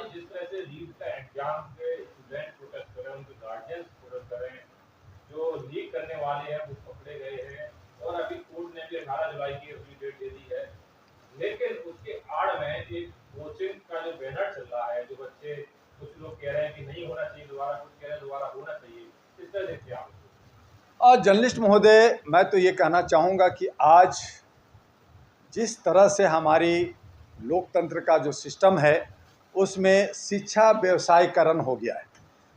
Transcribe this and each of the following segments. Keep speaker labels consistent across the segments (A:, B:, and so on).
A: आज जिस तरह से नीट का एग्जाम पे स्टूडेंट प्रोटेस्ट कर रहे हैं, उनके गार्जियंस प्रोटेस्ट कर रहे हैं, जो लीक करने वाले हैं वो पकड़े गए हैं और अभी कोर्ट ने भी 18 जुलाई की अपनी डेट दे दी है। लेकिन उसके आड़ में एक कोचिंग का जो बैनर चल रहा है, जो बच्चे कुछ लोग कह रहे हैं कि नहीं होना चाहिए दोबारा, कुछ कह रहे हैं दोबारा होना चाहिए, इस तरह देखते हैं आप?
B: जर्नलिस्ट महोदय, मैं तो ये कहना चाहूँगा कि आज जिस तरह से हमारी लोकतंत्र का जो सिस्टम है उसमें शिक्षा व्यवसायीकरण हो गया है।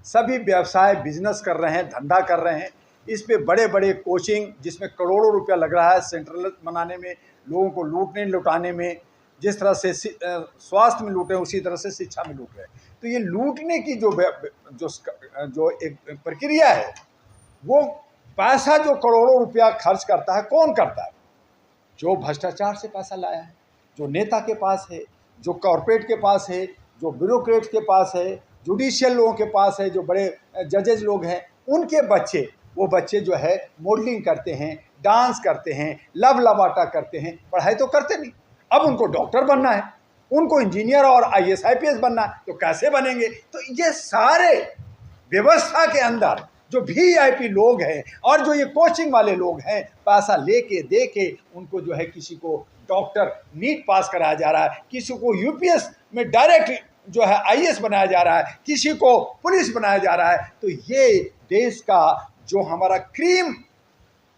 B: सभी व्यवसाय बिजनेस कर रहे हैं, धंधा कर रहे हैं। इस पे बड़े बड़े कोचिंग जिसमें करोड़ों रुपया लग रहा है सेंट्रल बनाने में, लोगों को लूटने लुटाने में। जिस तरह से स्वास्थ्य में लूटे उसी तरह से शिक्षा में लूट रहे हैं। तो ये लूटने की जो एक प्रक्रिया है, वो पैसा जो करोड़ों रुपया खर्च करता है, कौन करता है? जो भ्रष्टाचार से पैसा लाया है, जो नेता के पास है, जो कॉरपोरेट के पास है, जो ब्यूरोक्रेट के पास है, जुडिशियल लोगों के पास है, जो बड़े जजेज लोग हैं, उनके बच्चे, वो बच्चे जो है मॉडलिंग करते हैं, डांस करते हैं, लव लबाटा करते हैं, पढ़ाई तो करते नहीं। अब उनको डॉक्टर बनना है, उनको इंजीनियर और IAS IPS बनना है, तो कैसे बनेंगे? तो ये सारे व्यवस्था के अंदर जो VIP लोग हैं और जो ये कोचिंग वाले लोग हैं, पैसा लेके दे के उनको जो है, किसी को डॉक्टर नीट पास कराया जा रहा है, किसी को UPS में डायरेक्ट जो है IAS बनाया जा रहा है, किसी को पुलिस बनाया जा रहा है। तो ये देश का जो हमारा क्रीम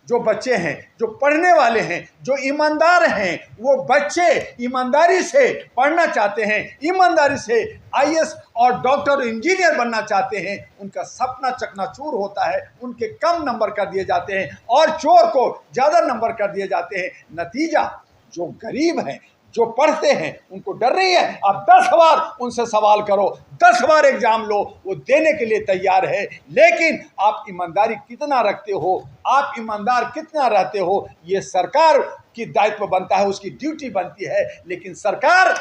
B: जो बच्चे हैं, जो पढ़ने वाले हैं, जो ईमानदार हैं, वो बच्चे ईमानदारी से पढ़ना चाहते हैं, ईमानदारी से IAS और डॉक्टर इंजीनियर बनना चाहते हैं, उनका सपना चकनाचूर होता है, उनके कम नंबर कर दिए जाते हैं और चोर को ज़्यादा नंबर कर दिए जाते हैं। नतीजा, जो गरीब हैं, जो पढ़ते हैं, उनको डर नहीं है। आप 10 बार उनसे सवाल करो, 10 बार एग्जाम लो, वो देने के लिए तैयार है। लेकिन आप ईमानदारी कितना रखते हो, आप ईमानदार कितना रहते हो, ये सरकार की दायित्व बनता है, उसकी ड्यूटी बनती है। लेकिन सरकार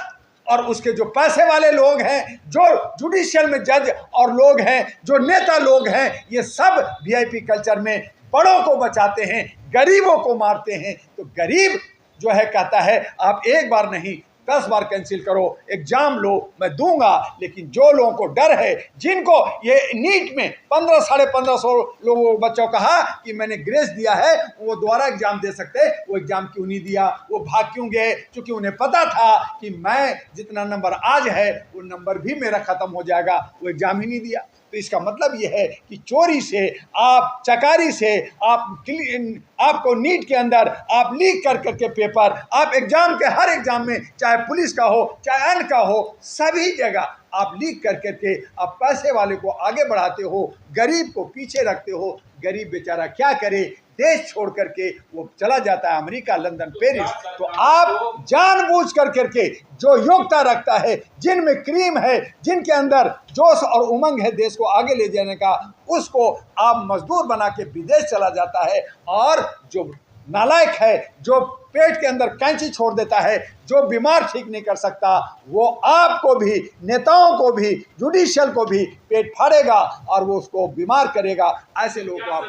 B: और उसके जो पैसे वाले लोग हैं, जो जुडिशियल में जज और लोग हैं, जो नेता लोग हैं, ये सब VIP कल्चर में बड़ों को बचाते हैं, गरीबों को मारते हैं। तो गरीब जो है कहता है आप एक बार नहीं 10 बार कैंसिल करो, एग्जाम लो, मैं दूंगा। लेकिन जो लोगों को डर है, जिनको ये नीट में 1500-1550 लोगों बच्चों कहा कि मैंने ग्रेस दिया है, वो दोबारा एग्जाम दे सकते, वो एग्जाम क्यों नहीं दिया? वो भाग क्यों गए? क्योंकि उन्हें पता था कि मैं जितना नंबर आज है वो नंबर भी मेरा खत्म हो जाएगा, वो एग्जाम ही नहीं दिया। तो इसका मतलब यह है कि चोरी से, आप चकारी से, आपको नीट के अंदर आप लीक कर करके पेपर, आप एग्जाम के हर एग्जाम में, चाहे पुलिस का हो चाहे अन्य का हो, सभी जगह आप लीक कर करके आप पैसे वाले को आगे बढ़ाते हो, गरीब को पीछे रखते हो। गरीब बेचारा क्या करे? देश छोड़ करके वो चला जाता है अमेरिका, लंदन, पेरिस। तो आप जानबूझ कर करके जो योग्यता रखता है, जिनमें क्रीम है, जिनके अंदर जोश और उमंग है देश को आगे ले जाने का, उसको आप मजदूर बना के विदेश चला जाता है। और जो नालायक है, जो पेट के अंदर कैंची छोड़ देता है, जो बीमार ठीक नहीं कर सकता, वो आपको भी, नेताओं को भी, जुडिशियल को भी पेट फाड़ेगा और वो उसको बीमार करेगा। ऐसे लोगों को आप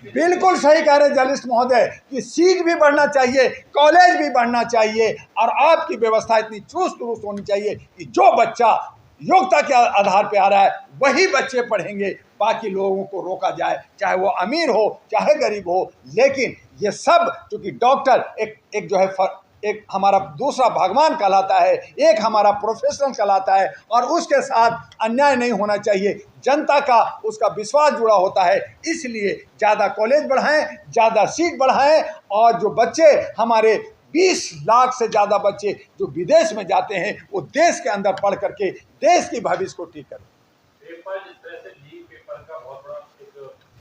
B: बिल्कुल सही कह रहे हैं जर्नलिस्ट महोदय कि सीट भी बढ़ना चाहिए, कॉलेज भी बढ़ना चाहिए, और आपकी व्यवस्था इतनी चुस्त दुरुस्त होनी चाहिए कि जो बच्चा योग्यता के आधार पे आ रहा है वही बच्चे पढ़ेंगे, बाकी लोगों को रोका जाए, चाहे वो अमीर हो चाहे गरीब हो। लेकिन ये सब क्योंकि डॉक्टर एक जो है एक हमारा दूसरा भगवान कहलाता है, एक हमारा प्रोफेशनल कहलाता है, और उसके साथ अन्याय नहीं होना चाहिए। जनता का उसका विश्वास जुड़ा होता है, इसलिए ज़्यादा कॉलेज बढ़ाएं, ज़्यादा सीट बढ़ाएं, और जो बच्चे हमारे 20 लाख से ज़्यादा बच्चे जो विदेश में जाते हैं, वो देश के अंदर पढ़ करके देश की भविष्य को ठीक करें।
A: पेपर जिस तरह से लीक पेपर का बहुत बड़ा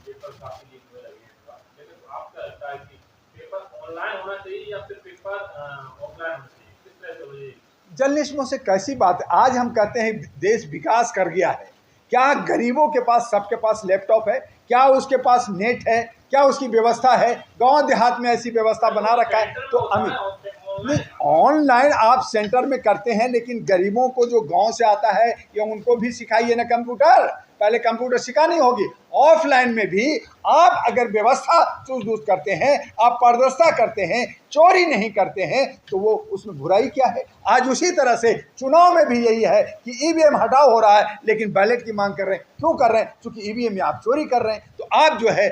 A: पेपर काफी लीक होने लगे हैं, लेकिन आपका लगता है कि पेपर ऑनलाइन होना चाहिए या फिर पेपर ऑफलाइन होना चाहिए, किस तरह से होना?
B: जर्नलिस्टों से कैसी बात है? आज हम कहते हैं देश विकास कर गया है, क्या गरीबों के पास, सबके पास लैपटॉप है? क्या उसके पास नेट है? क्या उसकी व्यवस्था है? गांव देहात में ऐसी व्यवस्था बना रखा है तो अमीर ऑनलाइन आप सेंटर में करते हैं, लेकिन गरीबों को जो गांव से आता है या उनको भी सिखाइए ना कंप्यूटर। पहले कंप्यूटर सिखानी होगी। ऑफलाइन में भी आप अगर व्यवस्था चूज करते हैं, आप पारदर्शिता करते हैं, चोरी नहीं करते हैं, तो वो उसमें बुराई क्या है। आज उसी तरह से चुनाव में भी यही है कि ईवीएम हटाओ हो रहा है, लेकिन बैलेट की मांग कर रहे हैं। क्यों कर रहे हैं? क्योंकि ईवीएम में आप चोरी कर रहे हैं। तो आप जो है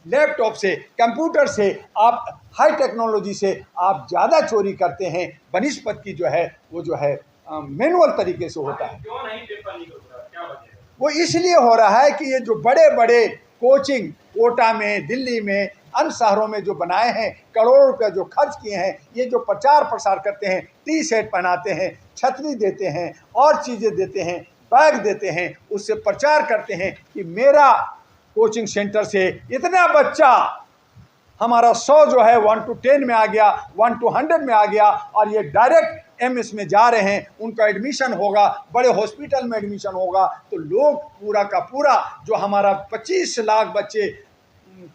B: लैपटॉप से, कंप्यूटर से, आप हाई टेक्नोलॉजी से आप ज़्यादा चोरी करते हैं। बनिस्पत की जो है वो जो है मैनुअल तरीके से होता है।
A: क्यों नहीं पेपर लीक होता है, क्या वजह है?
B: वो इसलिए हो रहा है कि ये जो बड़े बड़े कोचिंग कोटा में, दिल्ली में, अन्य शहरों में जो बनाए हैं, करोड़ों रुपये जो खर्च किए हैं, ये जो प्रचार प्रसार करते हैं, टी शर्ट पहनाते हैं, छतरी देते हैं और चीज़ें देते हैं, बैग देते हैं, उससे प्रचार करते हैं कि मेरा कोचिंग सेंटर से इतना बच्चा, हमारा 100 जो है 1 to 10 में आ गया, 1 to 100 में आ गया, और ये डायरेक्ट एमएस में जा रहे हैं, उनका एडमिशन होगा, बड़े हॉस्पिटल में एडमिशन होगा। तो लोग पूरा का पूरा जो हमारा 25 लाख बच्चे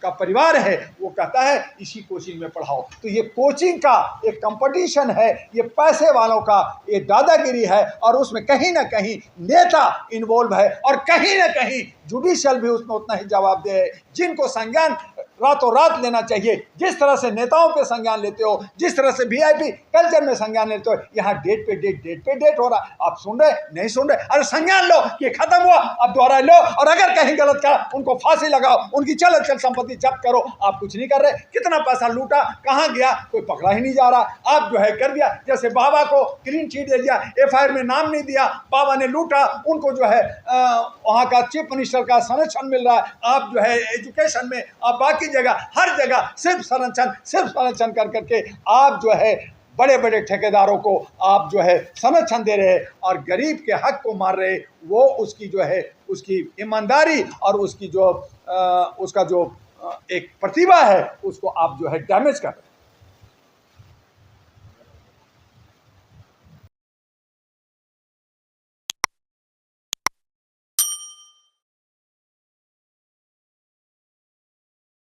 B: का परिवार है वो कहता है इसी कोचिंग में पढ़ाओ। तो ये कोचिंग का एक कंपटीशन है, ये पैसे वालों का ये दादागिरी है, और उसमें कहीं ना कहीं नेता इन्वॉल्व है, और कहीं ना कहीं जुडिशियल भी उसमें उतना ही जवाबदेह है। जिनको संज्ञान रातों रात लेना चाहिए, जिस तरह से नेताओं पे संज्ञान लेते हो, जिस तरह से वीआईपी कल्चर में संज्ञान लेते हो, यहाँ डेट पे डेट हो रहा। आप सुन रहे नहीं सुन रहे? अरे संज्ञान लो, ये खत्म हुआ, अब दोहरा लो, और अगर कहीं गलत करा उनको फांसी लगाओ, उनकी चल संपत्ति जब्त करो। आप कुछ नहीं कर रहे। कितना पैसा लूटा, कहाँ गया, कोई पकड़ा ही नहीं जा रहा। आप जो है कर दिया, जैसे बाबा को क्लीन चिट दे दिया, एफआईआर में नाम नहीं दिया, बाबा ने लूटा, उनको जो है वहाँ का चीफ मिनिस्टर का संरक्षण मिल रहा है। आप जो है एजुकेशन में, आप बाकी जगह, हर जगह सिर्फ संरक्षण कर करके आप जो है बड़े बड़े ठेकेदारों को आप जो है संरक्षण दे रहे हैं, और गरीब के हक को मार रहे। वो उसकी जो है उसकी ईमानदारी और उसकी जो उसका जो एक प्रतिभा है उसको आप जो है डैमेज कर रहे हैं।